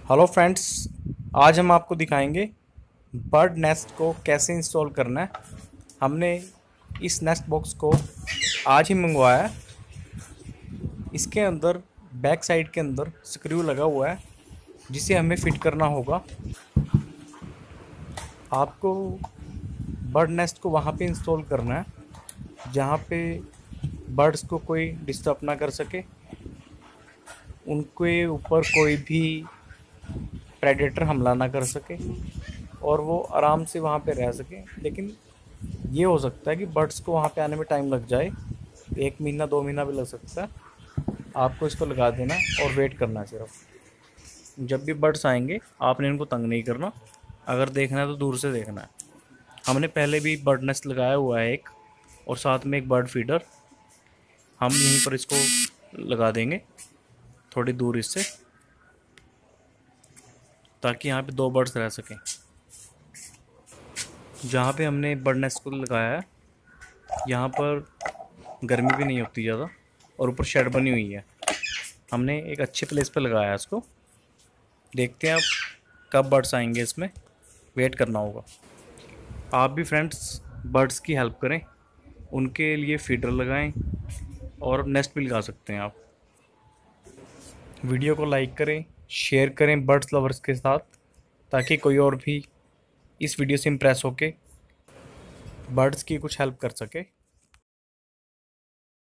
Hello friends, आज हम आपको दिखाएंगे बर्ड नेस्ट को कैसे इंस्टॉल करना है। हमने इस नेस्ट बॉक्स को आज ही मंगवाया है। इसके अंदर बैक साइड के अंदर स्क्रू लगा हुआ है जिसे हमें फिट करना होगा। आपको बर्ड नेस्ट को वहाँ पे इंस्टॉल करना है जहाँ पे बर्ड्स को कोई डिस्टर्ब ना कर सके, उनके ऊपर कोई भी प्रेडेटर हमला ना कर सके और वो आराम से वहाँ पे रह सके। लेकिन ये हो सकता है कि बर्ड्स को वहाँ पे आने में टाइम लग जाए, 1 महीना 2 महीना भी लग सकता है। आपको इसको लगा देना और वेट करना है। सिर्फ जब भी बर्ड्स आएंगे आपने इनको तंग नहीं करना। अगर देखना है तो दूर से देखना है। हमने पहले भी बर्ड नेस्ट लगाया हुआ है एक, और साथ में एक बर्ड फीडर हम यहीं पर इसको लगा देंगे थोड़ी दूर इससे, ताकि यहाँ पे 2 बर्ड्स रह सकें। जहाँ पे हमने बर्ड नेस्ट को लगाया है यहाँ पर गर्मी भी नहीं होती ज़्यादा और ऊपर शेड बनी हुई है। हमने एक अच्छे प्लेस पे लगाया है इसको। देखते हैं अब कब बर्ड्स आएंगे, इसमें वेट करना होगा। आप भी फ्रेंड्स बर्ड्स की हेल्प करें, उनके लिए फीडर लगाएं और नेस्ट भी लगा सकते हैं आप। वीडियो को लाइक करें, शेयर करें बर्ड्स लवर्स के साथ, ताकि कोई और भी इस वीडियो से इम्प्रेस होके बर्ड्स की कुछ हेल्प कर सके।